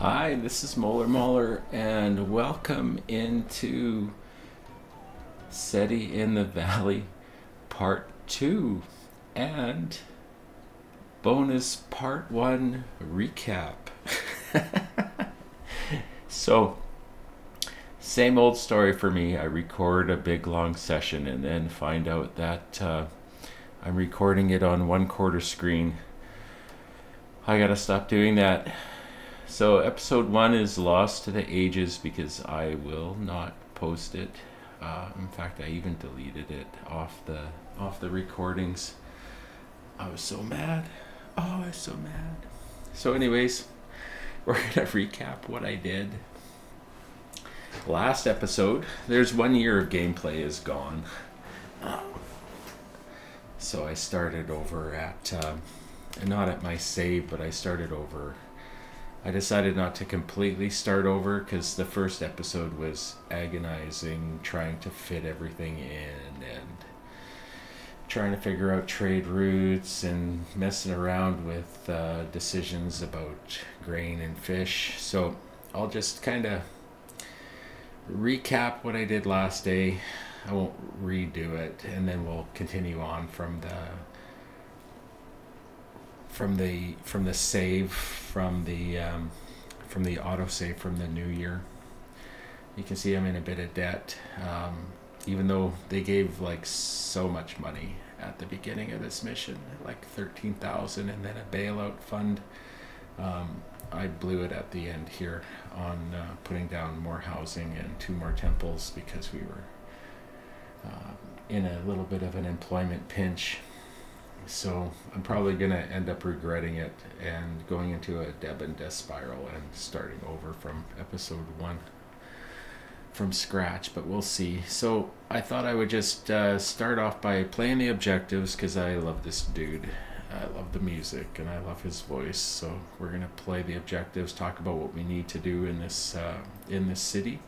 Hi, this is Moller, and welcome into Seti in the Valley Part 2 and bonus Part 1 recap. So, same old story for me. I record a big long session and then find out that I'm recording it on 1/4 screen. I gotta stop doing that. So episode 1 is lost to the ages because I will not post it. In fact, I even deleted it off the recordings. I was so mad. Oh, I was so mad. So anyways, we're gonna recap what I did. Last episode, there's 1 year of gameplay is gone. So I started over at, not at my save, but I started over. I decided not to completely start over because the first episode was agonizing, trying to fit everything in and trying to figure out trade routes and messing around with decisions about grain and fish. So I'll just kind of recap what I did last day. I won't redo it, and then we'll continue on from the save from the autosave from the new year. You can see I'm in a bit of debt, even though they gave like so much money at the beginning of this mission, like 13,000, and then a bailout fund. I blew it at the end here on putting down more housing and 2 more temples because we were in a little bit of an employment pinch. So I'm probably going to end up regretting it and going into a deb and death spiral and starting over from episode 1 from scratch, but we'll see. So I thought I would just start off by playing the objectives because I love this dude. I love the music and I love his voice. So we're going to play the objectives, talk about what we need to do in this city.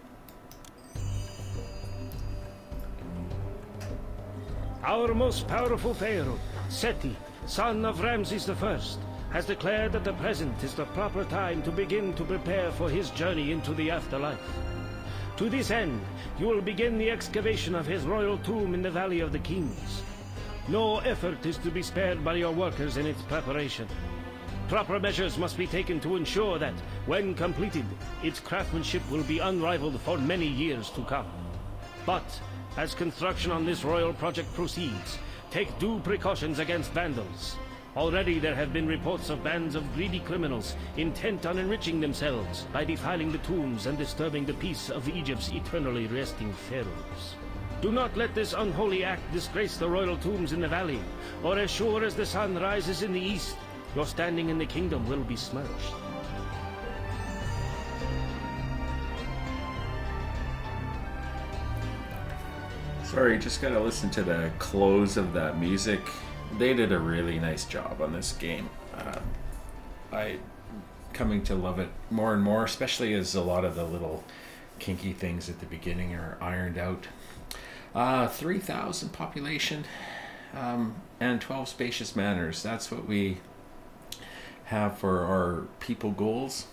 Our most powerful Pharaoh, Seti, son of Ramses I, has declared that the present is the proper time to begin to prepare for his journey into the afterlife. To this end, you will begin the excavation of his royal tomb in the Valley of the Kings. No effort is to be spared by your workers in its preparation. Proper measures must be taken to ensure that, when completed, its craftsmanship will be unrivaled for many years to come. But, as construction on this royal project proceeds, take due precautions against vandals. Already there have been reports of bands of greedy criminals intent on enriching themselves by defiling the tombs and disturbing the peace of Egypt's eternally resting pharaohs. Do not let this unholy act disgrace the royal tombs in the valley, or as sure as the sun rises in the east, your standing in the kingdom will be smirched. Sorry, just gotta listen to the close of that music. They did a really nice job on this game. I coming to love it more and more, especially as a lot of the little kinky things at the beginning are ironed out. 3,000 population and 12 spacious manors. That's what we have for our people goals.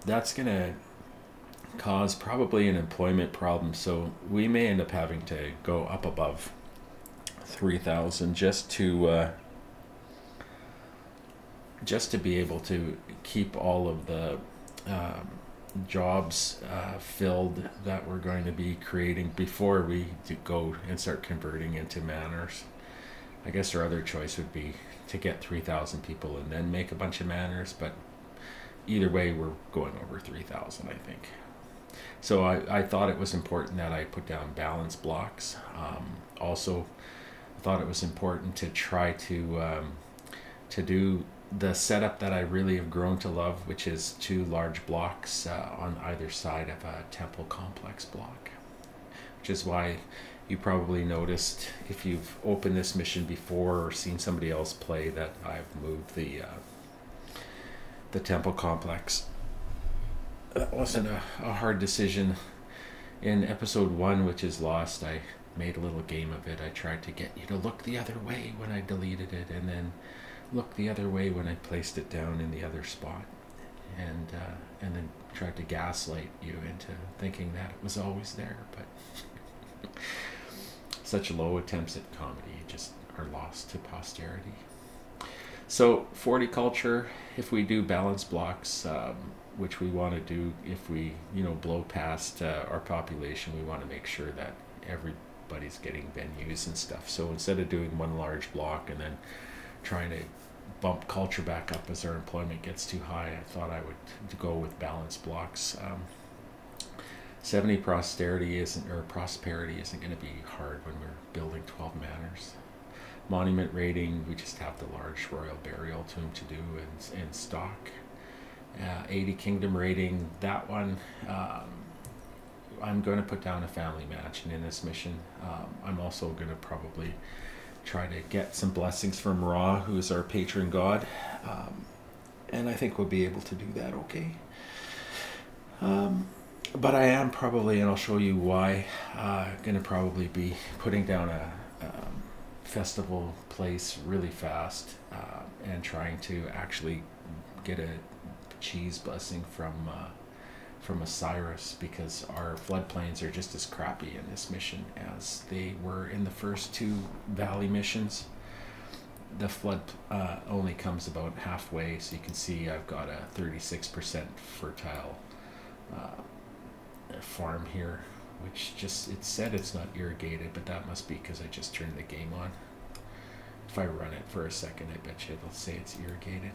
That's gonna cause probably an employment problem, so we may end up having to go up above 3,000 just to be able to keep all of the jobs filled that we're going to be creating before we go and start converting into manors. I guess our other choice would be to get 3,000 people and then make a bunch of manors, but either way we're going over 3,000, I think. So I thought it was important that I put down balance blocks. Also, I thought it was important to try to do the setup that I really have grown to love, which is 2 large blocks on either side of a temple complex block. Which is why you probably noticed, if you've opened this mission before or seen somebody else play, that I've moved the temple complex. That wasn't a hard decision. In episode 1, which is lost, I made a little game of it. I tried to get you to look the other way when I deleted it, and then look the other way when I placed it down in the other spot. and then tried to gaslight you into thinking that it was always there. But such low attempts at comedy just are lost to posterity. So 40 culture, if we do balance blocks, which we want to do, if we blow past our population, we want to make sure that everybody's getting venues and stuff. So instead of doing one large block and then trying to bump culture back up as our employment gets too high, I thought I would go with balance blocks. 70 prosperity isn't going to be hard when we're building 12 manors. Monument rating, we just have the large royal burial tomb to do and stock. 80 kingdom rating, that one, I'm going to put down a family mansion in this mission. I'm also going to probably try to get some blessings from Ra, who is our patron god, and I think we'll be able to do that okay. But I am probably, and I'll show you why, going to probably be putting down a festival place really fast, and trying to actually get a cheese blessing from Osiris, because our floodplains are just as crappy in this mission as they were in the first two valley missions. The flood only comes about halfway, so you can see I've got a 36% fertile farm here, which it said it's not irrigated, but that must be because I just turned the game on. If I run it for a second, I bet you it'll say it's irrigated.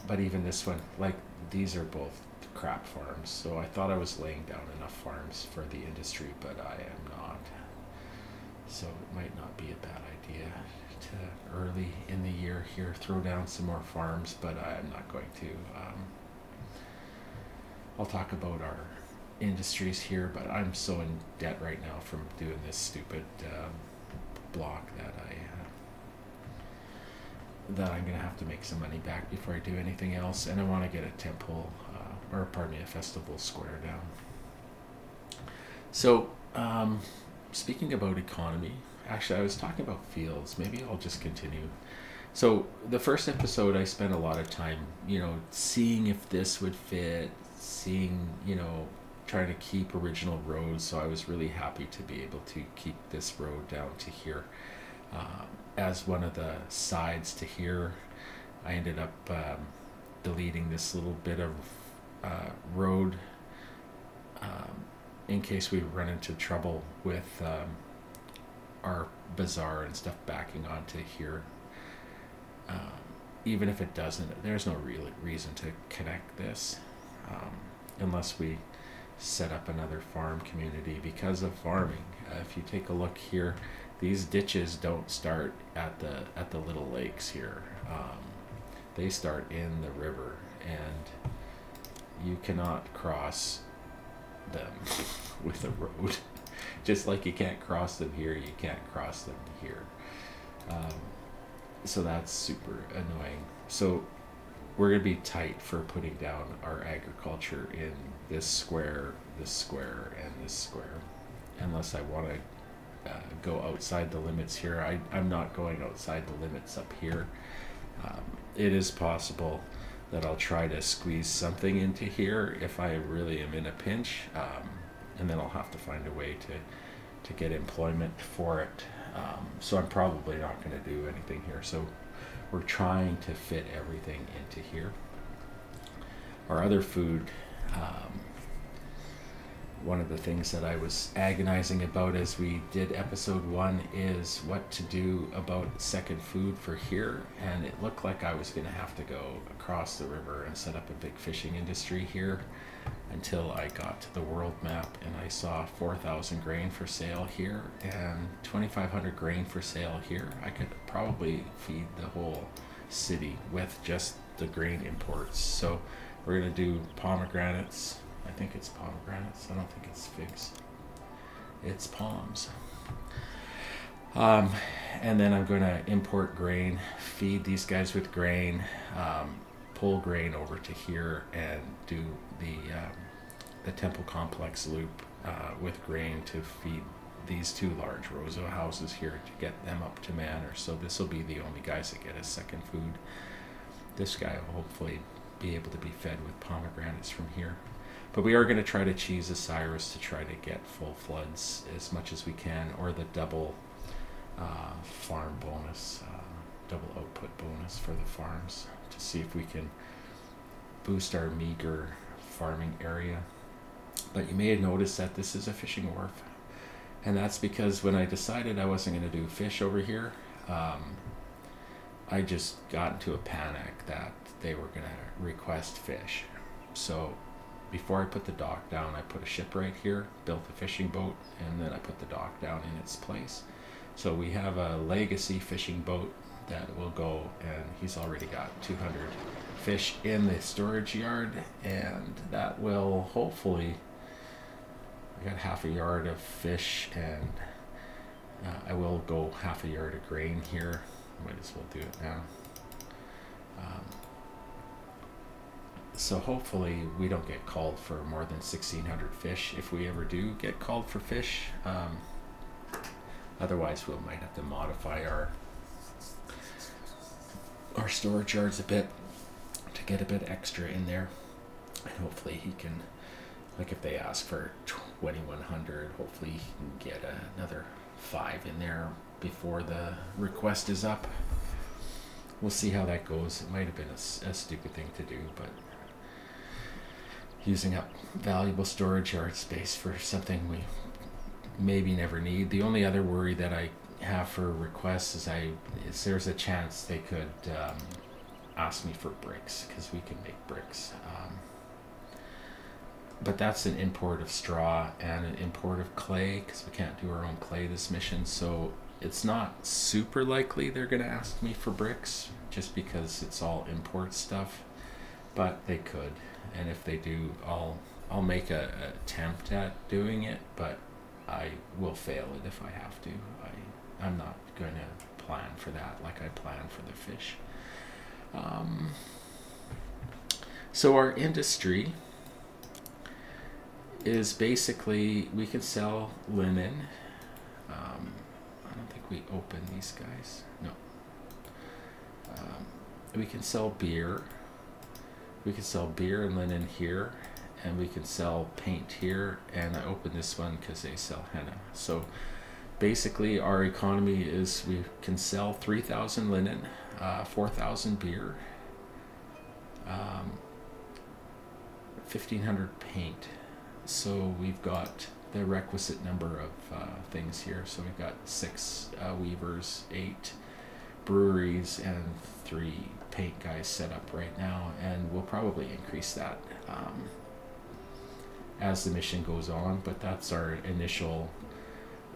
But even this one, like, these are both crap farms, so I thought I was laying down enough farms for the industry, but I am not. So it might not be a bad idea to early in the year here throw down some more farms, but I'm not going to. I'll talk about our industries here, but I'm so in debt right now from doing this stupid block that I'm going to have to make some money back before I do anything else, and I want to get a temple, a festival square down. So, speaking about economy, actually I was talking about fields, maybe I'll just continue. So the first episode I spent a lot of time, seeing if this would fit, trying to keep original roads, so I was really happy to be able to keep this road down to here. As one of the sides to here, I ended up deleting this little bit of road in case we run into trouble with our bazaar and stuff backing onto here. Even if it doesn't, there's no real reason to connect this unless we set up another farm community because of farming. If you take a look here, these ditches don't start at the little lakes here. They start in the river, and you cannot cross them with a road. Just like you can't cross them here, you can't cross them here. So that's super annoying. So we're going to be tight for putting down our agriculture in this square, and this square, unless I want to go outside the limits here. I'm not going outside the limits up here. It is possible that I'll try to squeeze something into here if I really am in a pinch, and then I'll have to find a way to get employment for it. So I'm probably not going to do anything here. So we're trying to fit everything into here. Our other food, one of the things that I was agonizing about as we did episode 1 is what to do about second food for here, and it looked like I was going to have to go across the river and set up a big fishing industry here until I got to the world map and I saw 4,000 grain for sale here and 2,500 grain for sale here. I could probably feed the whole city with just the grain imports. So we're going to do pomegranates. I think it's pomegranates. I don't think it's figs. It's palms. And then I'm going to import grain, feed these guys with grain, pull grain over to here and do the temple complex loop with grain to feed these two large rows of houses here to get them up to manor. So this will be the only guys that get a second food. This guy will hopefully be able to be fed with pomegranates from here. But we are going to try to cheese Osiris to try to get full floods as much as we can, or the double farm bonus, double output bonus for the farms, to see if we can boost our meager farming area. But you may have noticed that this is a fishing wharf, and that's because when I decided I wasn't going to do fish over here, I just got into a panic that they were going to request fish. So before I put the dock down, I put a ship right here, built a fishing boat, and then I put the dock down in its place. So we have a legacy fishing boat that will go, and he's already got 200 fish in the storage yard, and that will hopefully, I got half a yard of fish, and I will go half a yard of grain here. Might as well do it now. So hopefully we don't get called for more than 1,600 fish if we ever do get called for fish. Otherwise we might have to modify our storage yards a bit to get a bit extra in there. And hopefully he can, like if they ask for 2,100, hopefully he can get another 5 in there before the request is up. We'll see how that goes. It might have been a stupid thing to do, but using up valuable storage yard space for something we maybe never need. The only other worry that I have for requests is there's a chance they could ask me for bricks, because we can make bricks. But that's an import of straw and an import of clay, because we can't do our own clay this mission. So it's not super likely they're going to ask me for bricks, just because it's all import stuff. But they could, and if they do, I'll make an attempt at doing it, but I will fail it if I have to. I'm not going to plan for that like I plan for the fish. So our industry is basically, we can sell linen. I don't think we open these guys. No. We can sell beer. We can sell beer and linen here, and we can sell paint here, and I opened this one because they sell henna. So basically our economy is, we can sell 3,000 linen, 4,000 beer, 1,500 paint. So we've got the requisite number of things here. So we've got 6 weavers, 8 breweries, and 3 paint guys set up right now, and we'll probably increase that as the mission goes on. But that's our initial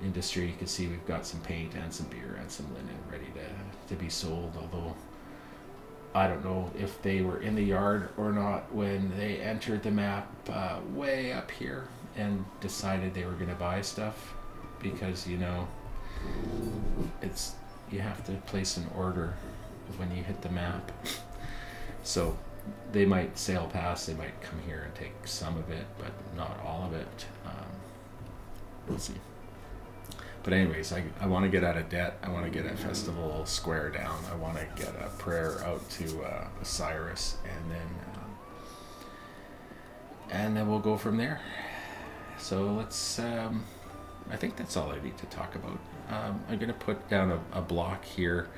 industry. You can see we've got some paint and some beer and some linen ready to be sold, although I don't know if they were in the yard or not when they entered the map way up here and decided they were going to buy stuff, because you know, it's, you have to place an order when you hit the map. So they might sail past, they might come here and take some of it, but not all of it. We'll see. But anyways, I want to get out of debt. I want to get a festival square down. I want to get a prayer out to Osiris, and then we'll go from there. So let's, I think that's all I need to talk about. I'm going to put down a block here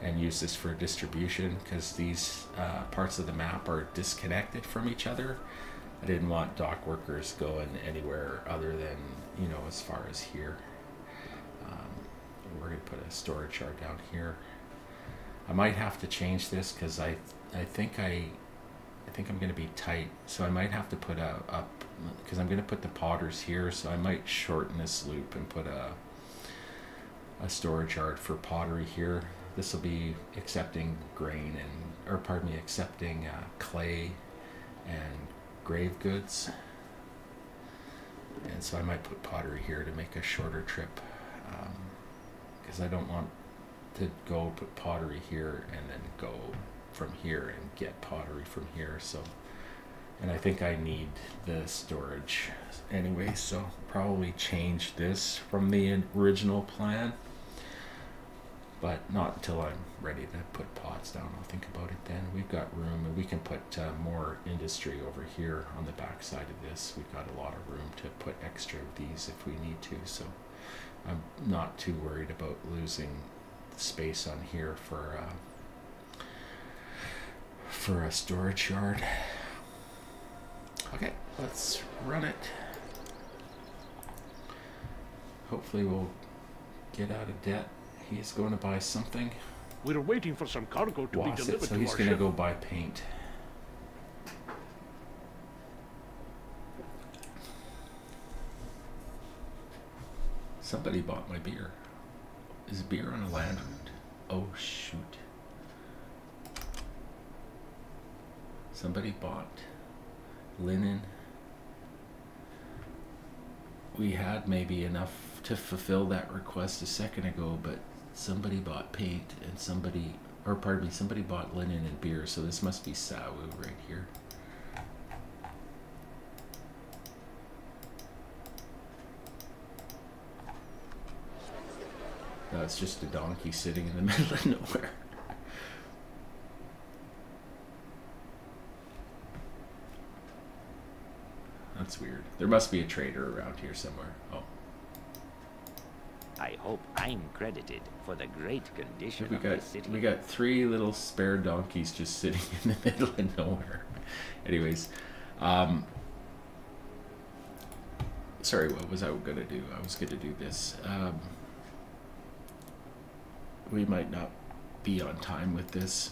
and use this for distribution, because these parts of the map are disconnected from each other. I didn't want dock workers going anywhere other than, you know, as far as here. We're going to put a storage yard down here. I might have to change this because I think I'm going to be tight, so I might have to put because I'm going to put the potters here, so I might shorten this loop and put a storage yard for pottery here. This will be accepting grain and, or pardon me, accepting clay and grave goods, and so I might put pottery here to make a shorter trip, because I don't want to go put pottery here and then go from here and get pottery from here. So, and I think I need the storage anyway, so probably change this from the original plan. but not until I'm ready to put pots down. I'll think about it then. We've got room, and we can put more industry over here on the back side of this. We've got a lot of room to put extra of these if we need to, so I'm not too worried about losing space on here for a storage yard. Okay, let's run it. Hopefully we'll get out of debt. He's going to buy something. We're waiting for some cargo to be delivered so to he's our going to ship. go buy paint. Somebody bought my beer. Is beer on a land route? Oh shoot. Somebody bought linen. We had maybe enough to fulfill that request a second ago, but somebody bought paint and somebody bought linen and beer, so this must be Sawu right here. No, it's just a donkey sitting in the middle of nowhere. That's weird. There must be a trader around here somewhere. Oh. I hope I'm credited for the great condition of this city. We got 3 little spare donkeys just sitting in the middle of nowhere. Anyways, sorry, what was I gonna do? I was gonna do this. We might not be on time with this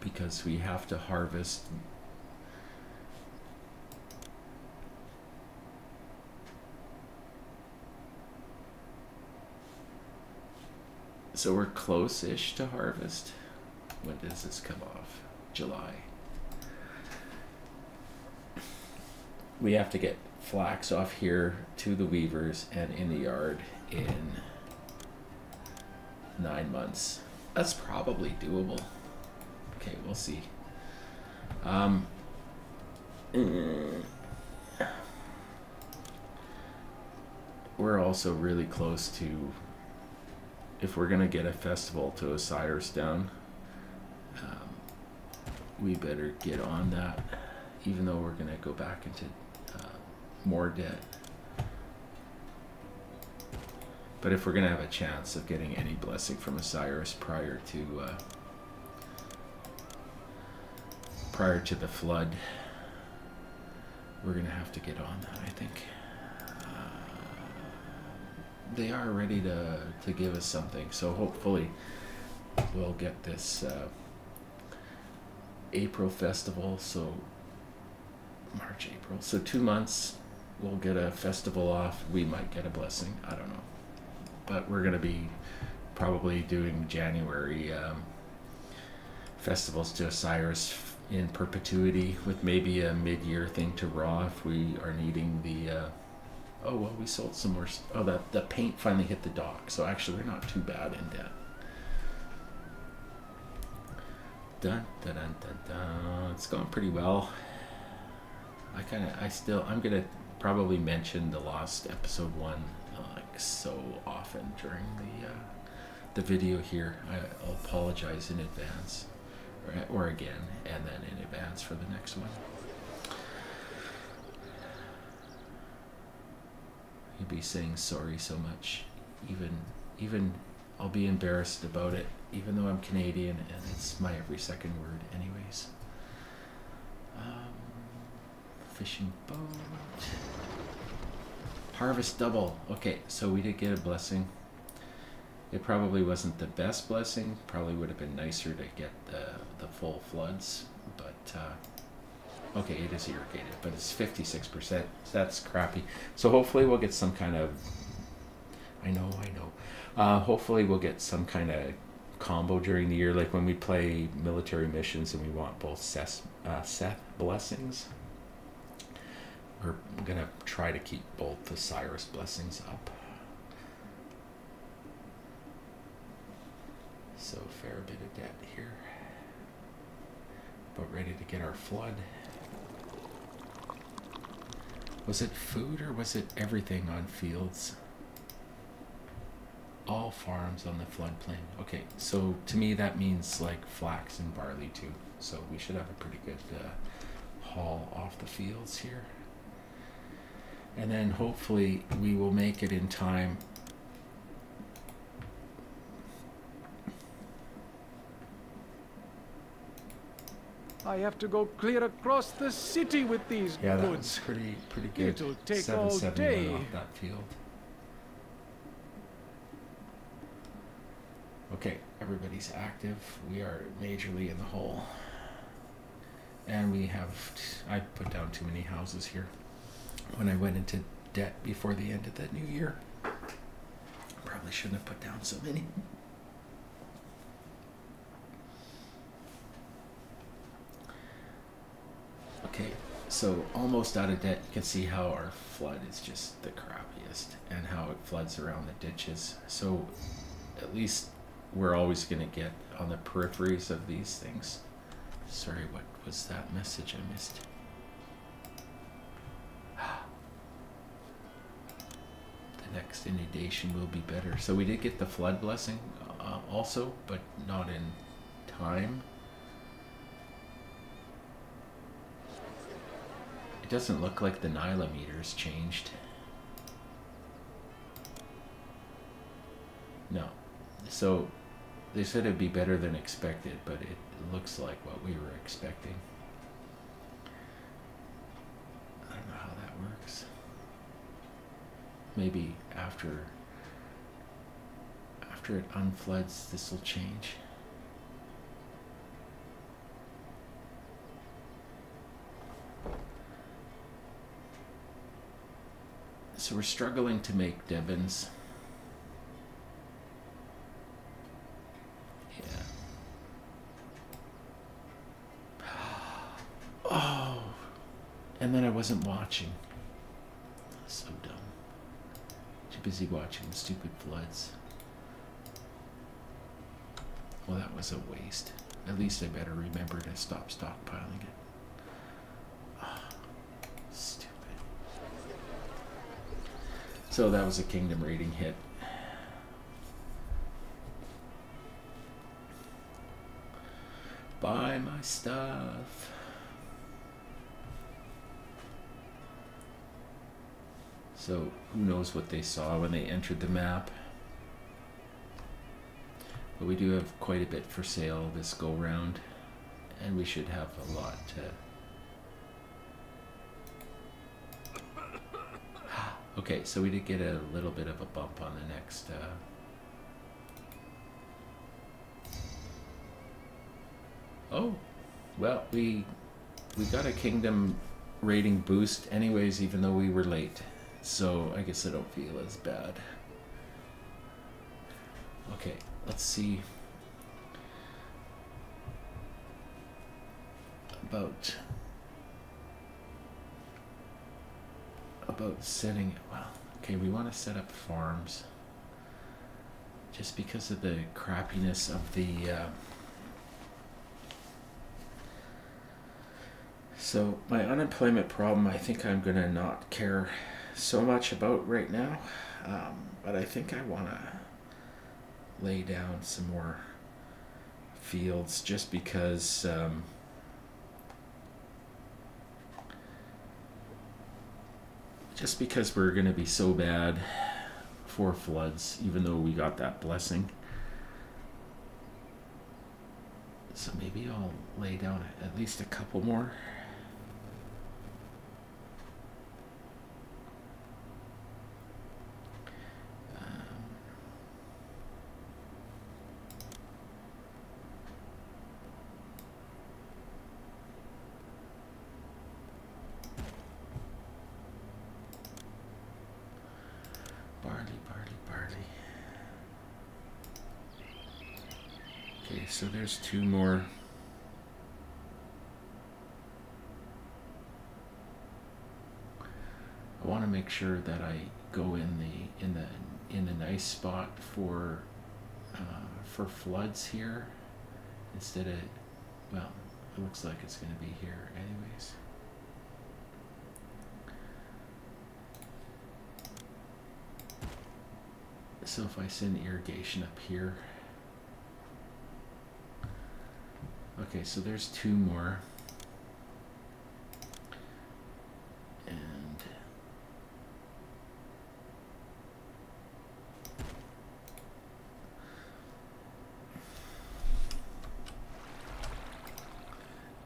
because we have to harvest. So we're close-ish to harvest. When does this come off? July. We have to get flax off here to the weavers and in the yard in 9 months. That's probably doable. Okay, we'll see. We're also really close to, if we're gonna get a festival to Osiris down, we better get on that, even though we're gonna go back into more debt. But if we're gonna have a chance of getting any blessing from Osiris prior to the flood, we're gonna have to get on that, I think. They are ready to give us something, so hopefully we'll get this April festival. So March, April, so 2 months we'll get a festival off. We might get a blessing, I don't know, but we're gonna be probably doing January festivals to Osiris in perpetuity, with maybe a mid-year thing to Ra if we are needing the oh, well, we sold some more. Oh, the paint finally hit the dock, so actually we're not too bad in debt. Dun, dun, dun, dun, dun. It's going pretty well. I'm gonna probably mention the lost episode 1 like so often during the video here. I'll apologize in advance, or again, and then in advance for the next one. You'd be saying sorry so much, even I'll be embarrassed about it, even though I'm Canadian and it's my every second word anyways. Fishing boat, harvest double. Okay, so we did get a blessing. It probably wasn't the best blessing, probably would have been nicer to get the full floods, but okay, it is irrigated, but it's 56%. That's crappy. So hopefully we'll get some kind of, I know. Hopefully we'll get some kind of combo during the year, like when we play military missions and we want both Seth blessings. We're gonna try to keep both the Cyrus blessings up. So fair bit of debt here, but ready to get our flood. Was it food or was it everything on fields? All farms on the floodplain. Okay, so to me that means like flax and barley too. So we should have a pretty good haul off the fields here. And then hopefully we will make it in time. I have to go clear across the city with these Yeah, that goods. was pretty good. It'll take all 771 day. off that field. Okay, everybody's active. We are majorly in the hole. And we have, I put down too many houses here when I went into debt before the end of the new year. Probably shouldn't have put down so many. Okay, so almost out of debt. You can see how our flood is just the crappiest and how it floods around the ditches. So at least we're always going to get on the peripheries of these things. Sorry, what was that message I missed? The next inundation will be better. So we did get the flood blessing also, but not in time. It doesn't look like the nilometer's changed. No. So they said it'd be better than expected, but it looks like what we were expecting. I don't know how that works. Maybe after it unfloods, this will change. So we're struggling to make Devons. Oh, and then I wasn't watching. So dumb. Too busy watching the stupid floods. Well, that was a waste. At least I better remember to stop stockpiling it. Oh, stupid. So that was a kingdom rating hit. Buy my stuff. So who knows what they saw when they entered the map. But we do have quite a bit for sale this go round, and we should have a lot to... Okay, so we did get a little bit of a bump on the next Oh, well, we got a kingdom rating boost anyways, even though we were late. So I guess I don't feel as bad. Okay, let's see about setting it. Well, okay, we want to set up farms just because of the crappiness of the so my unemployment problem, I think I'm gonna not care so much about right now, but I think I want to lay down some more fields just because we're going to be so bad for floods, even though we got that blessing. So maybe I'll lay down at least a couple more. Okay, so there's two more. I want to make sure that I go in the nice spot for floods here instead of, well, it looks like it's going to be here anyways. So if I send irrigation up here, okay, so there's 2 more, and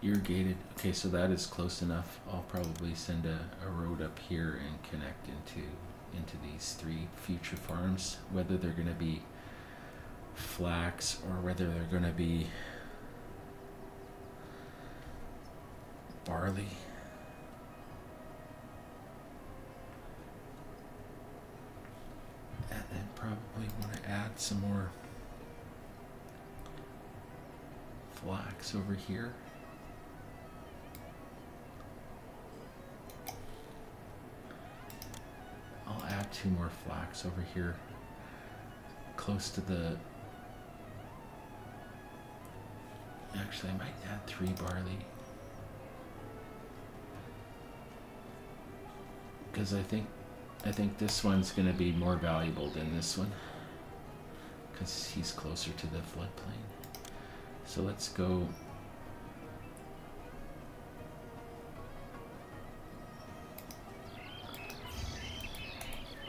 irrigated. Okay, so that is close enough. I'll probably send a road up here and connect into these 3 future farms, whether they're going to be flax or whether they're going to be barley. And then probably want to add some more flax over here. I'll add 2 more flax over here, close to the, actually I might add 3 barley, because I think this one's going to be more valuable than this one, because he's closer to the floodplain. So let's go.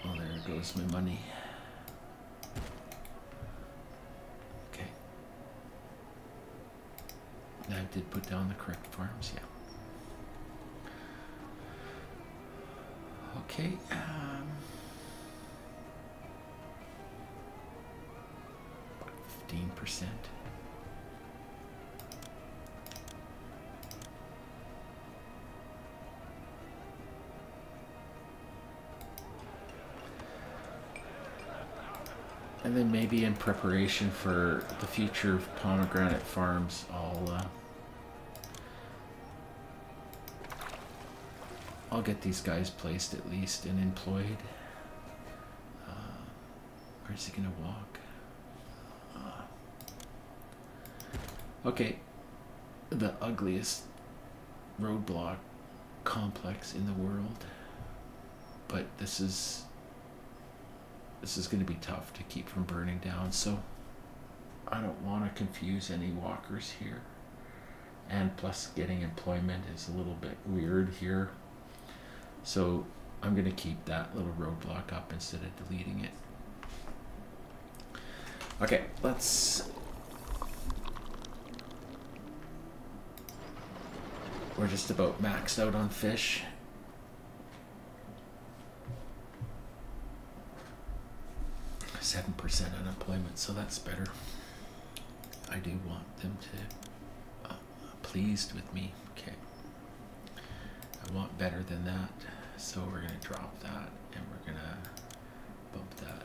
Oh, there goes my money. Okay. I did put down the correct farms, yeah. Okay, 15%. And then maybe in preparation for the future pomegranate farms, I'll get these guys placed at least and employed. Where's he gonna walk? Okay, the ugliest roadblock complex in the world, but this is going to be tough to keep from burning down, so I don't want to confuse any walkers here, and plus getting employment is a little bit weird here, so I'm going to keep that little roadblock up instead of deleting it. Okay, we're just about maxed out on fish. Seven 7% unemployment, so that's better. I do want them to pleased with me. Okay, I want better than that, so we're gonna drop that and we're gonna bump that.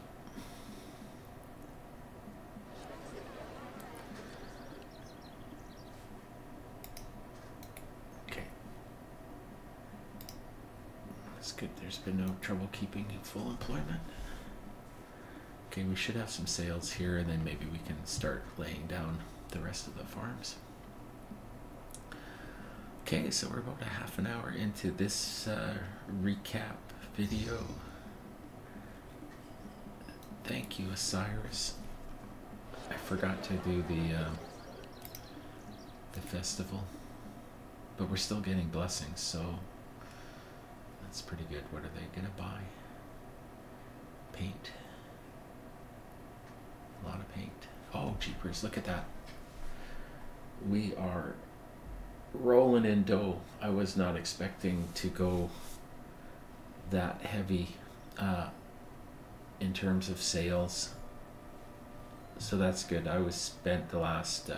Okay, that's good. There's been no trouble keeping in full employment. Okay, we should have some sales here, and then maybe we can start laying down the rest of the farms. Okay, so we're about a half an hour into this recap video. Thank you, Osiris. I forgot to do the festival, but we're still getting blessings, so that's pretty good. What are they gonna buy? Paint. A lot of paint. Oh, jeepers, look at that. We are rolling in dough. I was not expecting to go that heavy in terms of sales. So that's good. I was spent the last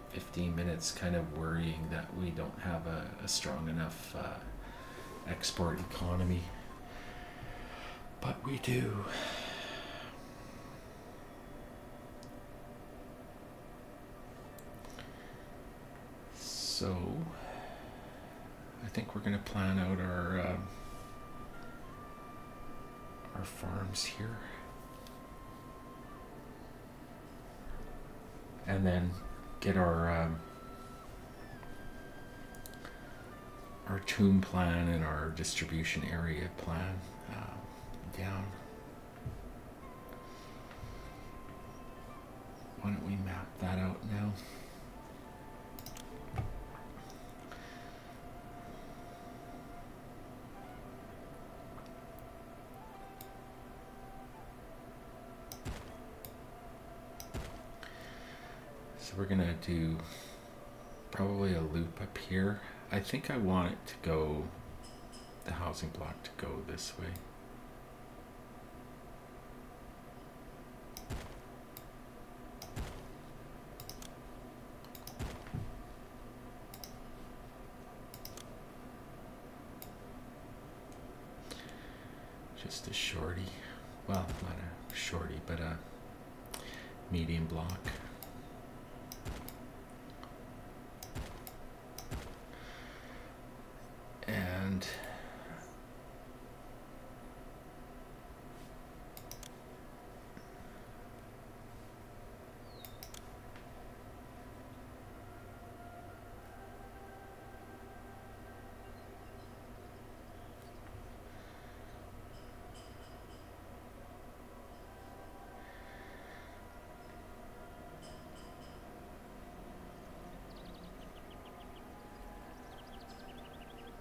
15 minutes kind of worrying that we don't have a strong enough export economy. But we do. So I think we're going to plan out our farms here, and then get our tomb plan and our distribution area plan down. why don't we map that out now? So we're gonna do probably a loop up here. I think I want it to go, the housing block to go this way. Just a shorty, well, not a shorty, but a medium block. And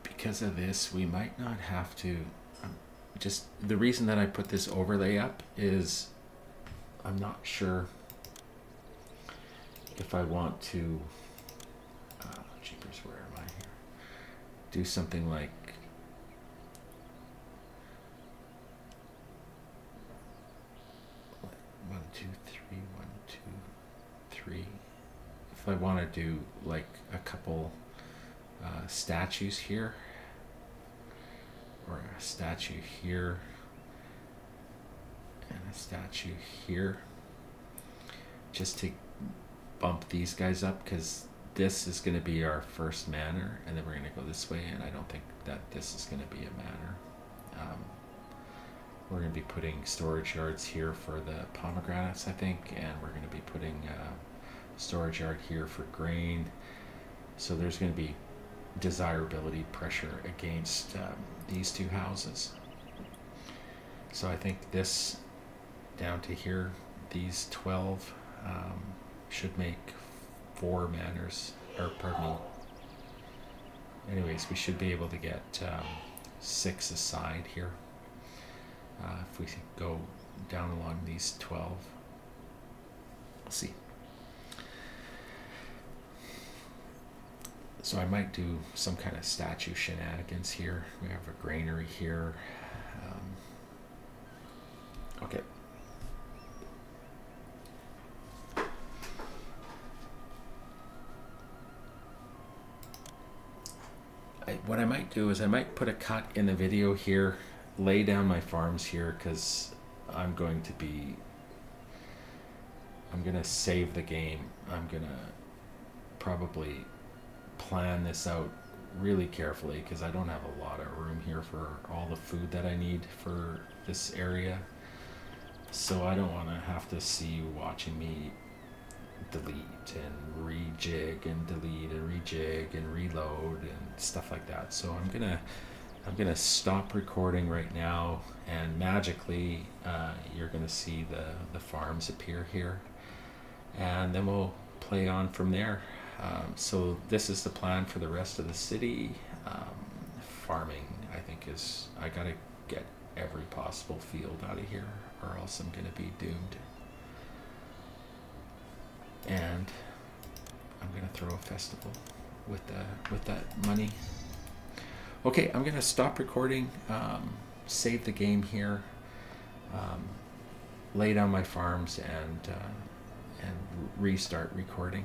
because of this, we might not have to, just the reason that I put this overlay up is I'm not sure if I want to, jeepers, where am I here? Do something like, one, two, three, 1, 2, 3. If I want to do like a couple statues here, or a statue here, and a statue here, just to bump these guys up, because this is going to be our first manor, and then we're going to go this way, and I don't think that this is going to be a manor. We're going to be putting storage yards here for the pomegranates, I think, and we're going to be putting a storage yard here for grain. So there's going to be desirability pressure against these two houses. So I think this down to here, these 12 should make 4 manors, or pardon me. Anyways, we should be able to get 6 aside here. If we go down along these 12, we'll see. So I might do some kind of statue shenanigans here. We have a granary here. Okay. What I might do is I might put a cut in the video here, lay down my farms here, because I'm going to save the game. I'm going to probably plan this out really carefully, because I don't have a lot of room here for all the food that I need for this area. So I don't want to have to see you watching me delete and rejig and delete and rejig and reload and stuff like that. So I'm gonna stop recording right now, and magically you're gonna see the farms appear here, and then we'll play on from there. So this is the plan for the rest of the city. Farming, I think, is, I gotta get every possible field out of here, or else I'm gonna be doomed. And I'm gonna throw a festival with that money. Okay, I'm gonna stop recording, save the game here, lay down my farms, and restart recording.